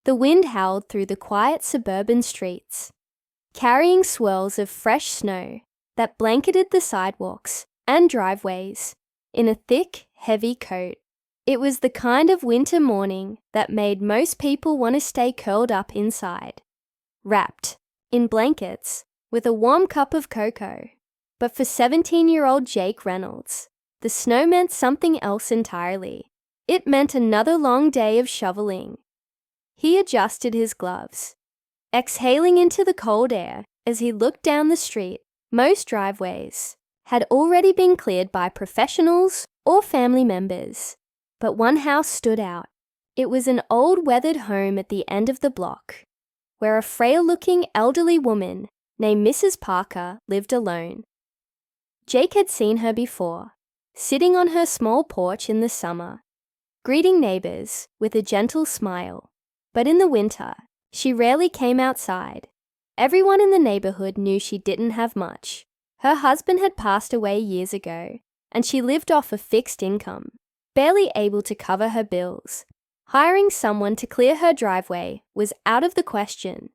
The wind howled through the quiet suburban streets, carrying swirls of fresh snow that blanketed the sidewalks and driveways in a thick, heavy coat. It was the kind of winter morning that made most people want to stay curled up inside, wrapped in blankets with a warm cup of cocoa. But for 17-year-old Jake Reynolds, the snow meant something else entirely. It meant another long day of shoveling. He adjusted his gloves, exhaling into the cold air as he looked down the street. Most driveways had already been cleared by professionals or family members, but one house stood out. It was an old weathered home at the end of the block, where a frail-looking elderly woman named Mrs. Parker lived alone. Jake had seen her before, sitting on her small porch in the summer, greeting neighbors with a gentle smile. But in the winter, she rarely came outside. Everyone in the neighborhood knew she didn't have much. Her husband had passed away years ago, and she lived off a fixed income, barely able to cover her bills. Hiring someone to clear her driveway was out of the question.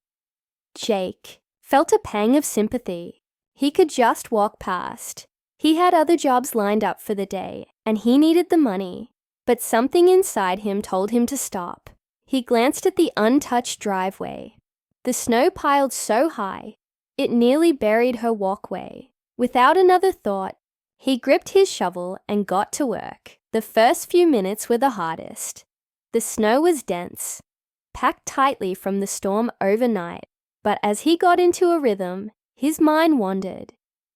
Jake felt a pang of sympathy. He could just walk past. He had other jobs lined up for the day, and he needed the money. But something inside him told him to stop. He glanced at the untouched driveway. The snow piled so high, it nearly buried her walkway. Without another thought, he gripped his shovel and got to work. The first few minutes were the hardest. The snow was dense, packed tightly from the storm overnight. But as he got into a rhythm, his mind wandered.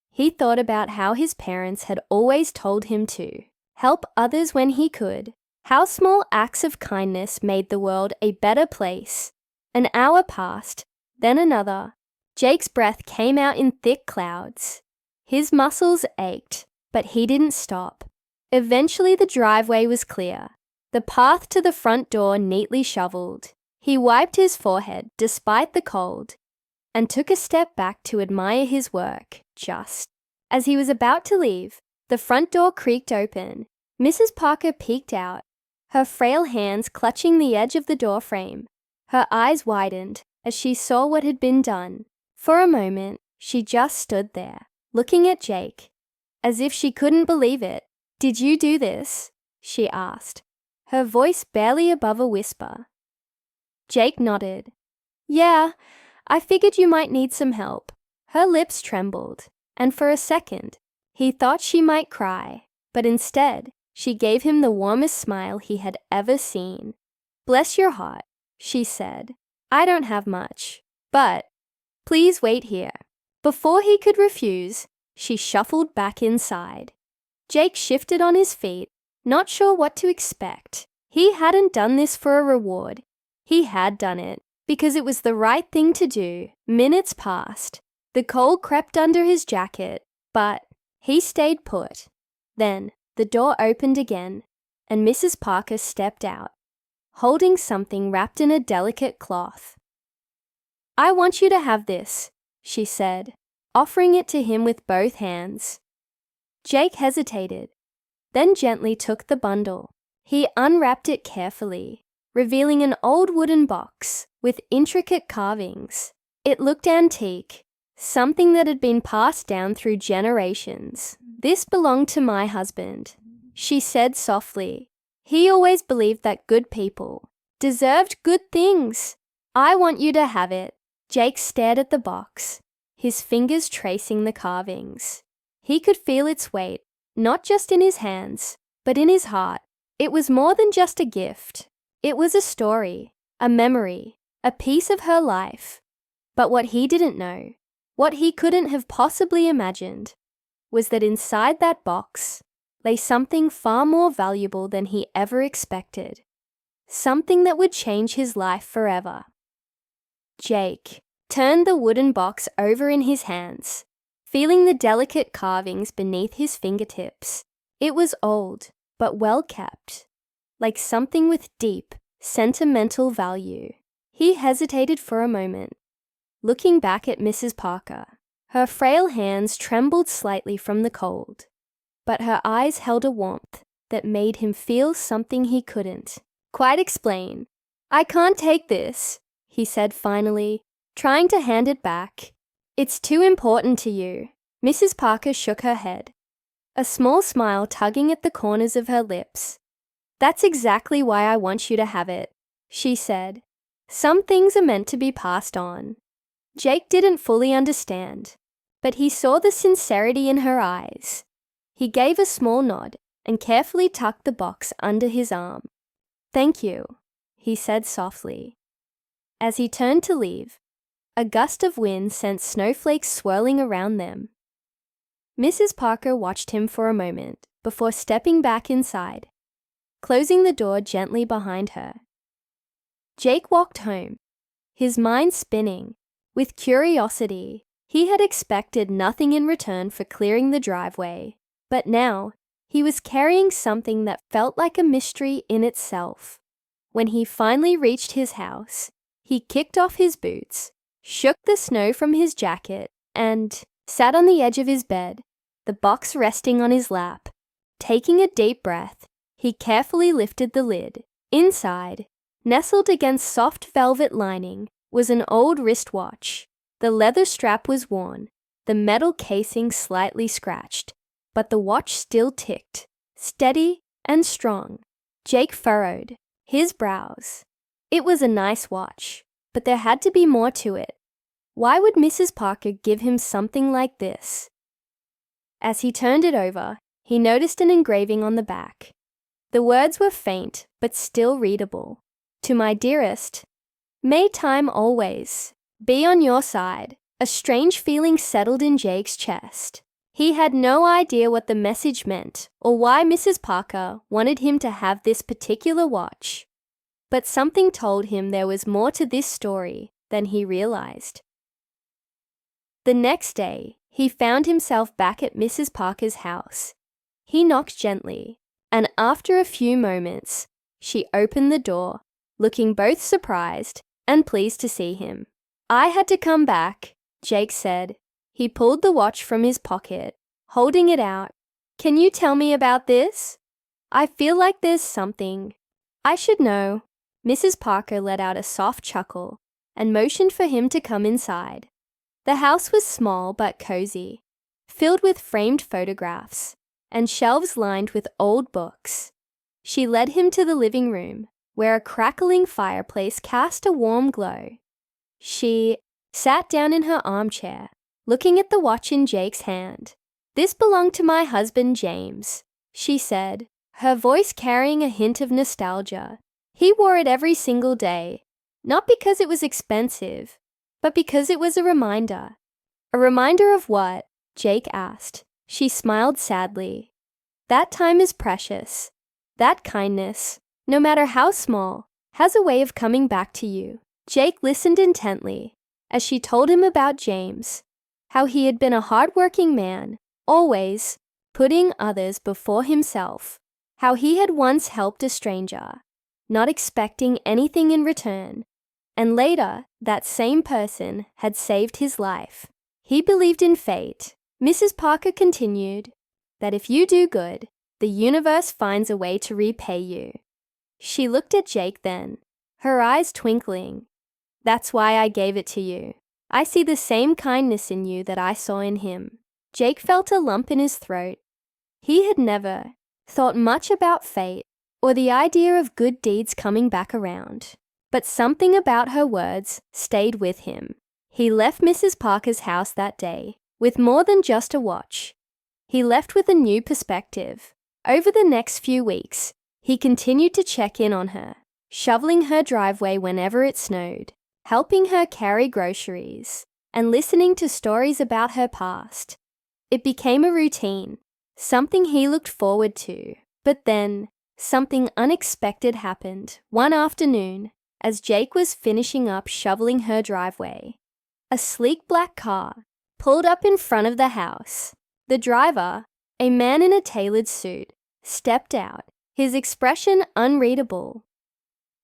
He thought about how his parents had always told him to help others when he could, how small acts of kindness made the world a better place. An hour passed, then another. Jake's breath came out in thick clouds. His muscles ached, but he didn't stop. Eventually the driveway was clear, the path to the front door neatly shoveled. He wiped his forehead despite the cold and took a step back to admire his work. Just as he was about to leave, the front door creaked open. Mrs. Parker peeked out, her frail hands clutching the edge of the doorframe. Her eyes widened as she saw what had been done. For a moment, she just stood there, looking at Jake, as if she couldn't believe it. "Did you do this?" she asked, her voice barely above a whisper. Jake nodded. "Yeah, I figured you might need some help." Her lips trembled, and for a second, he thought she might cry, but instead, she gave him the warmest smile he had ever seen. "Bless your heart," she said. "I don't have much, but please wait here." Before he could refuse, she shuffled back inside. Jake shifted on his feet, not sure what to expect. He hadn't done this for a reward. He had done it because it was the right thing to do. Minutes passed. The cold crept under his jacket, but he stayed put. Then the door opened again, and Mrs. Parker stepped out, holding something wrapped in a delicate cloth. "I want you to have this," she said, offering it to him with both hands. Jake hesitated, then gently took the bundle. He unwrapped it carefully, revealing an old wooden box with intricate carvings. It looked antique, something that had been passed down through generations. "This belonged to my husband," she said softly. "He always believed that good people deserved good things. I want you to have it." Jake stared at the box, his fingers tracing the carvings. He could feel its weight, not just in his hands, but in his heart. It was more than just a gift. It was a story, a memory, a piece of her life. But what he didn't know, what he couldn't have possibly imagined, was that inside that box lay something far more valuable than he ever expected. Something that would change his life forever. Jake turned the wooden box over in his hands, feeling the delicate carvings beneath his fingertips. It was old, but well kept, like something with deep, sentimental value. He hesitated for a moment, looking back at Mrs. Parker. Her frail hands trembled slightly from the cold, but her eyes held a warmth that made him feel something he couldn't quite explain. "I can't take this," he said finally, trying to hand it back. "It's too important to you." Mrs. Parker shook her head, a small smile tugging at the corners of her lips. "That's exactly why I want you to have it," she said. "Some things are meant to be passed on." Jake didn't fully understand, but he saw the sincerity in her eyes. He gave a small nod and carefully tucked the box under his arm. "Thank you," he said softly. As he turned to leave, a gust of wind sent snowflakes swirling around them. Mrs. Parker watched him for a moment before stepping back inside, closing the door gently behind her. Jake walked home, his mind spinning with curiosity. He had expected nothing in return for clearing the driveway, but now he was carrying something that felt like a mystery in itself. When he finally reached his house, he kicked off his boots, shook the snow from his jacket, and sat on the edge of his bed, the box resting on his lap. Taking a deep breath, he carefully lifted the lid. Inside, nestled against soft velvet lining, was an old wristwatch. The leather strap was worn, the metal casing slightly scratched, but the watch still ticked, steady and strong. Jake furrowed his brows. It was a nice watch, but there had to be more to it. Why would Mrs. Parker give him something like this? As he turned it over, he noticed an engraving on the back. The words were faint, but still readable. "To my dearest, may time always be on your side." A strange feeling settled in Jake's chest. He had no idea what the message meant or why Mrs. Parker wanted him to have this particular watch. But something told him there was more to this story than he realized. The next day, he found himself back at Mrs. Parker's house. He knocked gently, and after a few moments, she opened the door, looking both surprised and pleased to see him. "I had to come back," Jake said. He pulled the watch from his pocket, holding it out. "Can you tell me about this? I feel like there's something I should know." Mrs. Parker let out a soft chuckle and motioned for him to come inside. The house was small but cozy, filled with framed photographs and shelves lined with old books. She led him to the living room, where a crackling fireplace cast a warm glow. She sat down in her armchair, looking at the watch in Jake's hand. "This belonged to my husband, James," she said, her voice carrying a hint of nostalgia. "He wore it every single day, not because it was expensive, but because it was a reminder." "A reminder of what?" Jake asked. She smiled sadly. "That time is precious. That kindness, no matter how small, has a way of coming back to you." Jake listened intently as she told him about James, how he had been a hard-working man, always putting others before himself, how he had once helped a stranger, not expecting anything in return, and later that same person had saved his life. He believed in fate. Mrs. Parker continued that if you do good, the universe finds a way to repay you. She looked at Jake then, her eyes twinkling. "That's why I gave it to you. I see the same kindness in you that I saw in him." Jake felt a lump in his throat. He had never thought much about fate or the idea of good deeds coming back around, but something about her words stayed with him. He left Mrs. Parker's house that day with more than just a watch. He left with a new perspective. Over the next few weeks, he continued to check in on her, shoveling her driveway whenever it snowed, helping her carry groceries, and listening to stories about her past. It became a routine, something he looked forward to. But then, something unexpected happened one afternoon as Jake was finishing up shoveling her driveway. A sleek black car pulled up in front of the house. The driver, a man in a tailored suit, stepped out, his expression unreadable.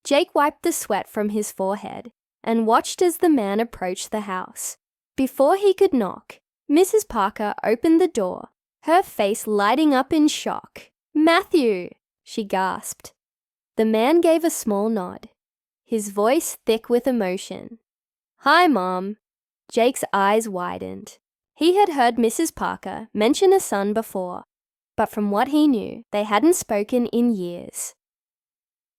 Jake wiped the sweat from his forehead and watched as the man approached the house. Before he could knock, Mrs. Parker opened the door, her face lighting up in shock. "Matthew!" she gasped. The man gave a small nod. his voice thick with emotion. "Hi, Mom." Jake's eyes widened. He had heard Mrs. Parker mention a son before, but from what he knew, they hadn't spoken in years.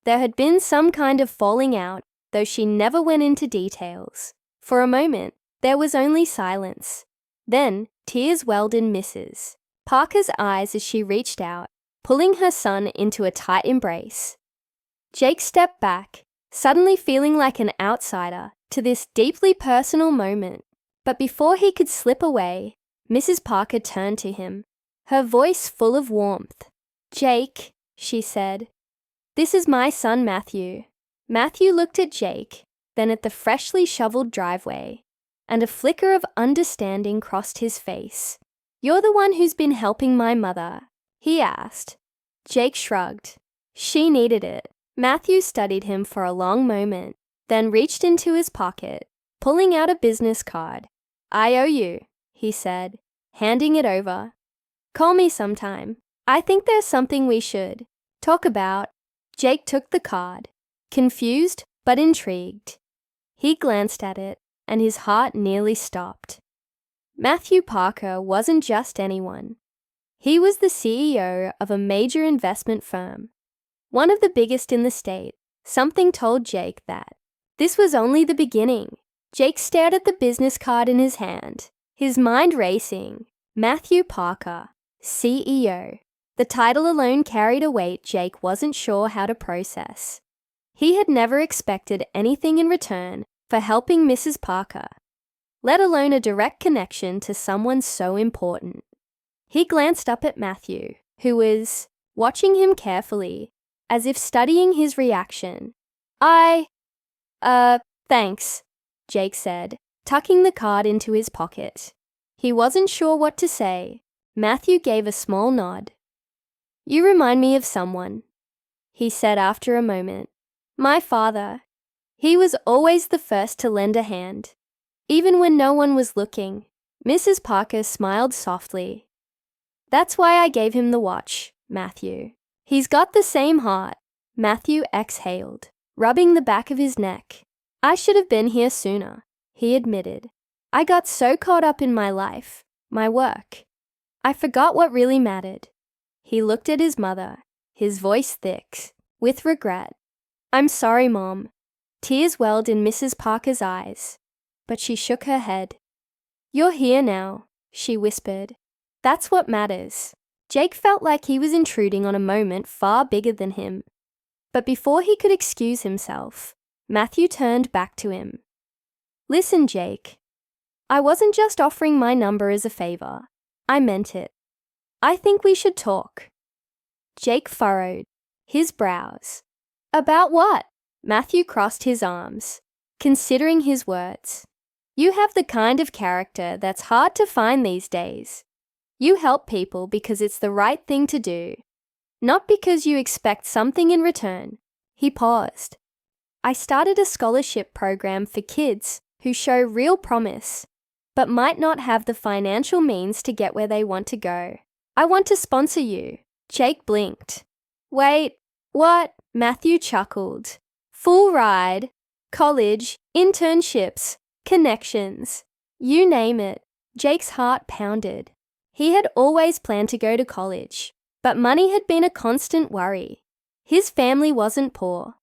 There had been some kind of falling out, though she never went into details. For a moment, there was only silence. Then, tears welled in Mrs. Parker's eyes as she reached out, pulling her son into a tight embrace. Jake stepped back, suddenly feeling like an outsider to this deeply personal moment. But before he could slip away, Mrs. Parker turned to him, her voice full of warmth. "Jake," she said, "this is my son Matthew." Matthew looked at Jake, then at the freshly shoveled driveway, and a flicker of understanding crossed his face. "You're the one who's been helping my mother?" he asked. Jake shrugged. "She needed it." Matthew studied him for a long moment, then reached into his pocket, pulling out a business card. "I owe you," he said, handing it over. "Call me sometime. I think there's something we should talk about." Jake took the card, confused but intrigued. He glanced at it, and his heart nearly stopped. Matthew Parker wasn't just anyone. He was the CEO of a major investment firm, one of the biggest in the state. Something told Jake that this was only the beginning. Jake stared at the business card in his hand, his mind racing. Matthew Parker, CEO. The title alone carried a weight Jake wasn't sure how to process. He had never expected anything in return for helping Mrs. Parker, let alone a direct connection to someone so important. He glanced up at Matthew, who was watching him carefully, as if studying his reaction. Thanks," Jake said, tucking the card into his pocket. He wasn't sure what to say. Matthew gave a small nod. "You remind me of someone," he said after a moment. "My father. He was always the first to lend a hand, even when no one was looking." Mrs. Parker smiled softly. "That's why I gave him the watch, Matthew. He's got the same heart." Matthew exhaled, rubbing the back of his neck. "I should have been here sooner," he admitted. "I got so caught up in my life, my work. I forgot what really mattered." He looked at his mother, his voice thick with regret. "I'm sorry, Mom." Tears welled in Mrs. Parker's eyes, but she shook her head. "You're here now," she whispered. "That's what matters." Jake felt like he was intruding on a moment far bigger than him. But before he could excuse himself, Matthew turned back to him. "Listen, Jake. I wasn't just offering my number as a favor. I meant it. I think we should talk." Jake furrowed his brows. "About what?" Matthew crossed his arms, considering his words. "You have the kind of character that's hard to find these days. You help people because it's the right thing to do, not because you expect something in return." He paused. "I started a scholarship program for kids who show real promise, but might not have the financial means to get where they want to go. I want to sponsor you." Jake blinked. "Wait, what?" Matthew chuckled. "Full ride, college, internships, connections, you name it." Jake's heart pounded. He had always planned to go to college, but money had been a constant worry. His family wasn't poor,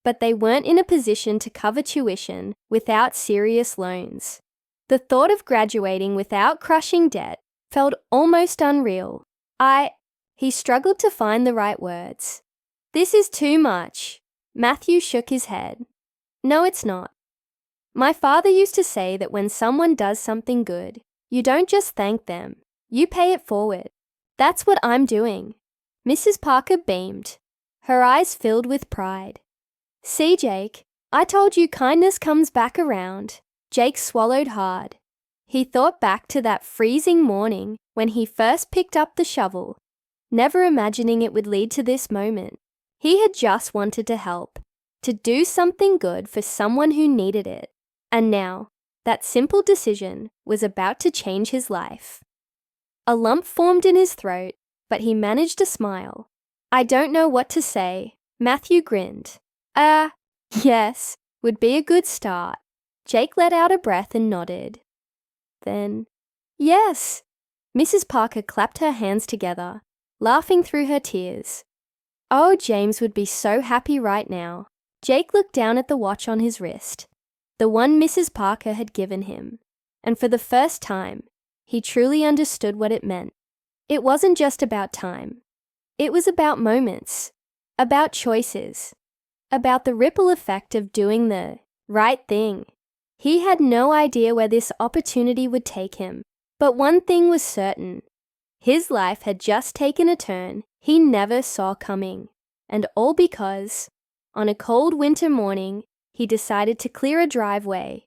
but they weren't in a position to cover tuition without serious loans. The thought of graduating without crushing debt felt almost unreal. He struggled to find the right words. "This is too much." Matthew shook his head. "No, it's not. My father used to say that when someone does something good, you don't just thank them, you pay it forward. That's what I'm doing." Mrs. Parker beamed, her eyes filled with pride. "See, Jake, I told you kindness comes back around." Jake swallowed hard. He thought back to that freezing morning when he first picked up the shovel, never imagining it would lead to this moment. He had just wanted to help, to do something good for someone who needed it. And now, that simple decision was about to change his life. A lump formed in his throat, but he managed a smile. "I don't know what to say." Matthew grinned. Yes, would be a good start. Jake let out a breath and nodded. Then, yes. Mrs. Parker clapped her hands together, laughing through her tears. Oh, James would be so happy right now. Jake looked down at the watch on his wrist, the one Mrs. Parker had given him, and for the first time, he truly understood what it meant. It wasn't just about time. It was about moments, about choices, about the ripple effect of doing the right thing. He had no idea where this opportunity would take him, but one thing was certain. His life had just taken a turn he never saw coming, and all because, on a cold winter morning, he decided to clear a driveway